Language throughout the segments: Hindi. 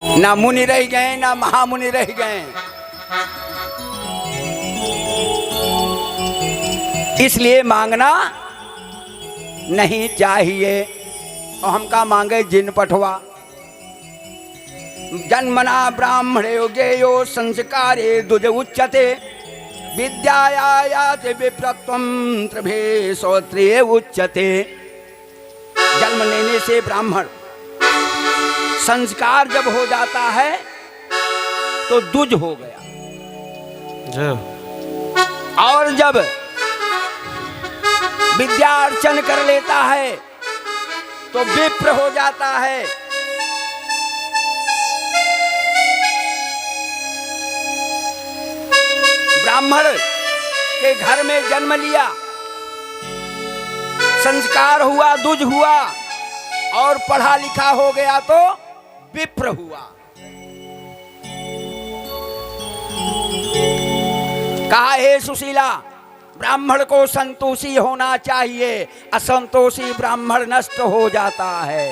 ना मुनि रह गए ना महामुनि रह गए। इसलिए मांगना नहीं चाहिए। और हम का मांगे जिन पठवा। जन्मना ब्राह्मणे गेयो संस्कारे दुज उच्यते विद्यायात विप्रत्वं त्रिभे श्रोत्रिय उच्यते। जन्म लेने से ब्राह्मण, संस्कार जब हो जाता है तो दुज हो गया, और जब विद्या अर्चन कर लेता है तो विप्र हो जाता है। ब्राह्मण के घर में जन्म लिया, संस्कार हुआ, दुज हुआ, और पढ़ा लिखा हो गया तो विप्र हुआ। कहा हे सुशीला, ब्राह्मण को संतोषी होना चाहिए, असंतोषी ब्राह्मण नष्ट हो जाता है।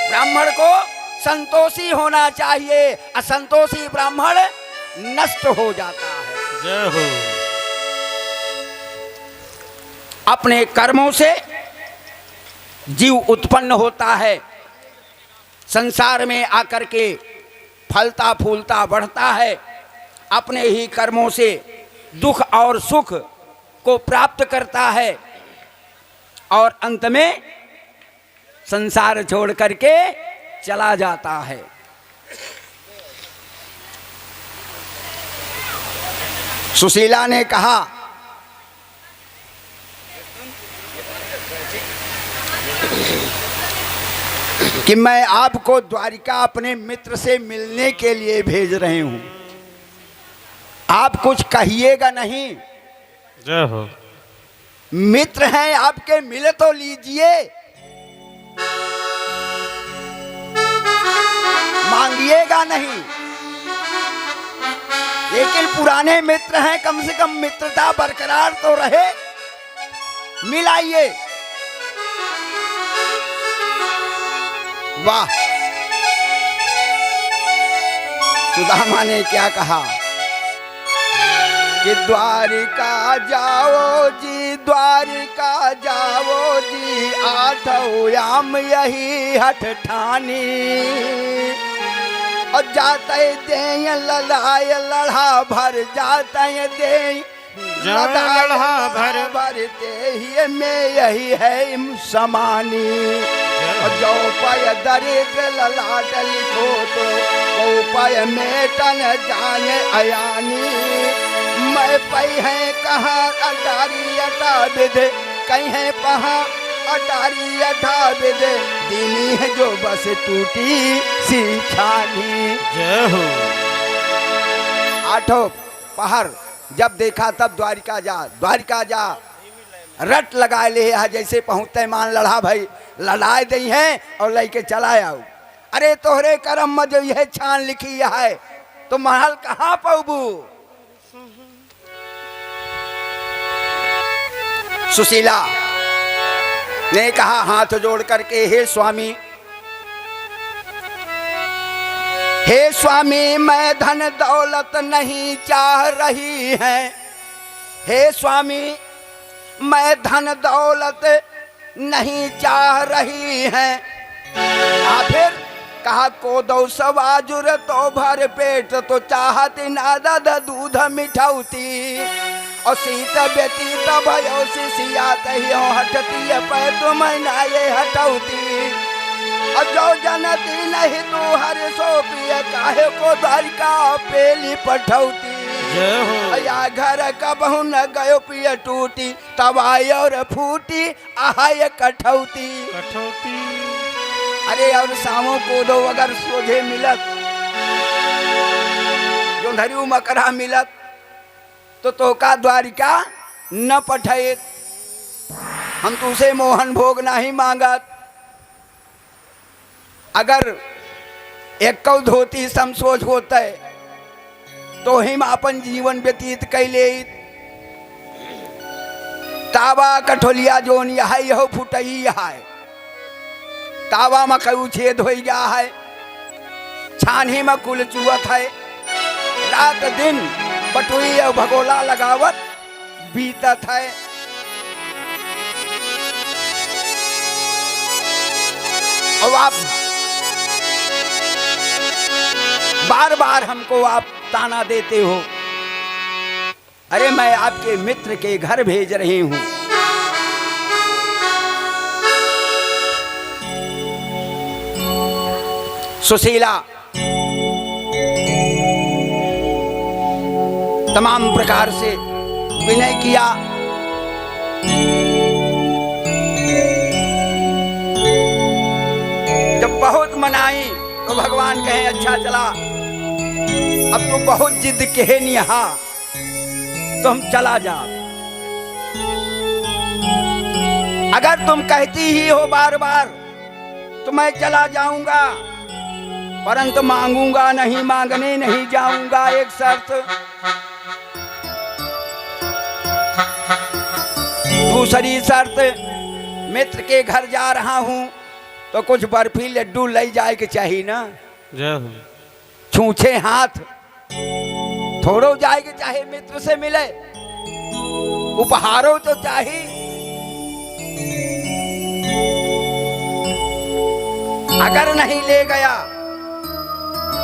ब्राह्मण को संतोषी होना चाहिए, असंतोषी ब्राह्मण नष्ट हो जाता है। जय हो। अपने कर्मों से जीव उत्पन्न होता है, संसार में आकर के फलता फूलता बढ़ता है। अपने ही कर्मों से दुख और सुख को प्राप्त करता है, और अंत में संसार छोड़ करके चला जाता है। सुशीला ने कहा कि मैं आपको द्वारिका अपने मित्र से मिलने के लिए भेज रहे हूं, आप कुछ कहिएगा नहीं। जय हो। मित्र हैं आपके, मिल तो लीजिए, मांगिएगा नहीं। लेकिन पुराने मित्र हैं, कम से कम मित्रता बरकरार तो रहे, मिलाइए। वाह, सुदामा ने क्या कहा कि द्वारिका जाओ जी, द्वारिका जाओ जी, आठों याम यही हठ ठानी। और जाते दे लड़ाई लड़ा भर, जाते दे लड़ा भर भरते ही में यही है समानी। जो पाय दरिद्र ललाट लिखो तो पाय मेटन जाने अयानी। मैं पई है कहाँ अटारी अटा विद, कहीं है पहा अटारी अटा विद, दीनी है जो बस टूटी सी छानी। जय हो। आठों पहर जब देखा तब द्वारिका जा, द्वारिका जा, रट लगा ले, जैसे पहुँचते मान लड़ा भाई, लड़ाई दी है और लेके चला आओ। अरे तोहरे कर्म में जो यह छान लिखी है तो महल कहाँ पहुबू। सुशीला ने कहा हाथ जोड़ करके, हे स्वामी, हे स्वामी, मैं धन दौलत नहीं चाह रही है। हे स्वामी, मैं धन दौलत नहीं चाह रही है। फिर कहा को दो सवाजुर तो भर पेट, तो चाहती नादद दूध मिठौती। और शीत व्यतीत भयो शिष्या तहियो हटती पै तुम नाये हटौती। और जो जनती नहीं तू हर सो पिय, काहे को द्वारिका पेली पठौती। या घर कबहू न गयो पिय टूटी, तवाई और फूटी आहाय कठौती। अरे और सामो को दो अगर सोझे मिलत, जो धरियु मकरा मिलत, तो का द्वारिका न पठे। हम तुसे मोहन भोग नहीं मांगत। अगर एक धोती समसोच होते तो हिम अपन जीवन व्यतीत कैले। तावा कठोलिया जोन यह फुटई है, तावा में कऊ छेद हो गया है। छानी में कुल चुअत है, रात दिन बटुई और भगोला लगावत बीतत है। और आप बार बार हमको आप ताना देते हो। अरे मैं आपके मित्र के घर भेज रही हूं। सुशीला तमाम प्रकार से विनय किया। जब बहुत मनाई तो भगवान कहे अच्छा चला, अब तू बहुत जिद कहे निहा तो हम चला जा। अगर तुम कहती ही हो बार बार तो मैं चला जाऊंगा, परंतु मांगूंगा नहीं, मांगने नहीं जाऊंगा। एक शर्त, दूसरी शर्त, मित्र के घर जा रहा हूं तो कुछ बर्फी लड्डू ले जाए के चाहिए ना। छूछे हाथ थोड़ो जाए के चाहे, मित्र से मिले उपहारों तो चाहिए। अगर नहीं ले गया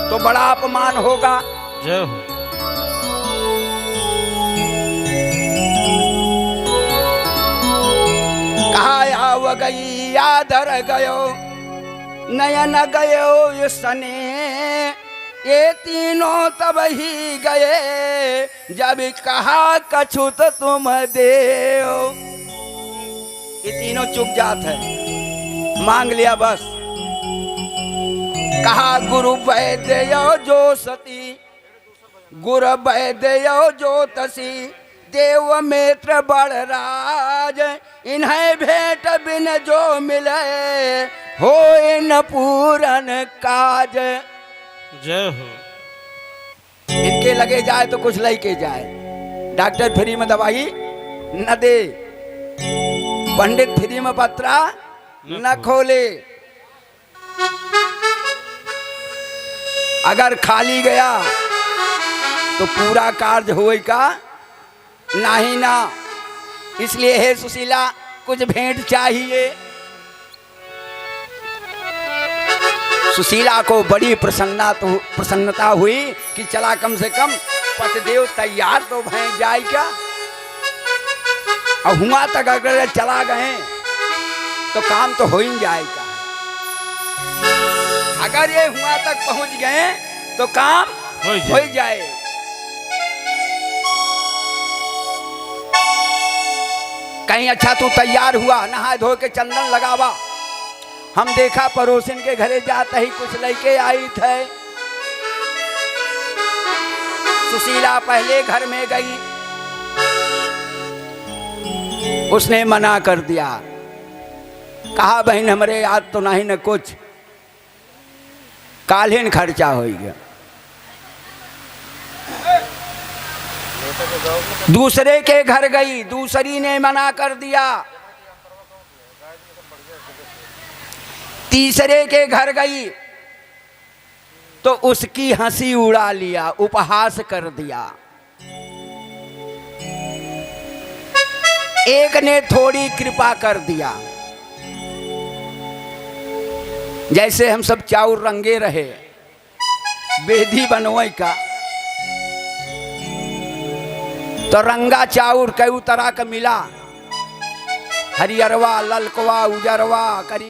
तो बड़ा अपमान होगा। कहा आव गई यादर गयो नयन गयो ये सने, ये तीनों तब ही गए जब कहा कछुत तुम देओ। ये तीनों चुक जात है, मांग लिया बस। कहा गुरु वैद्य जो सती, गुरु वैद्य जो तसी, देव मित्र बड़राज, इन्हें भेंट बिन जो मिले हो इन पूरन काज। जय हो। इनके लगे जाए तो कुछ लेके जाए। डॉक्टर फ्री में दवाई न दे, पंडित फ्री में पत्रा न खोले। अगर खाली गया तो पूरा कार्य होएगा नहीं ना। इसलिए हे सुशीला कुछ भेंट चाहिए। सुशीला को बड़ी प्रसन्नता हुई कि चला कम से कम पतिदेव तैयार तो भय जाए क्या। और हुआ तक अगर चला गए तो काम तो हो ही जाएगा। अगर ये हुआ तक पहुंच गए तो काम हो जाए। कहीं अच्छा तू तैयार हुआ, नहा धो के चंदन लगावा। हम देखा पड़ोसिन के घरे जाते ही कुछ लड़के आई थे। सुशीला पहले घर में गई, उसने मना कर दिया। कहा बहन हमरे याद तो नहीं न कुछ, कालीन खर्चा हो गया। दूसरे के घर गई, दूसरी ने मना कर दिया। तीसरे के घर गई तो उसकी हंसी उड़ा लिया, उपहास कर दिया। एक ने थोड़ी कृपा कर दिया, जैसे हम सब चाउर रंगे रहे बेदी बनोई का, तो रंगा चाउर कई तरह का मिला, हरियरवा, ललकवा, उजरवा, करी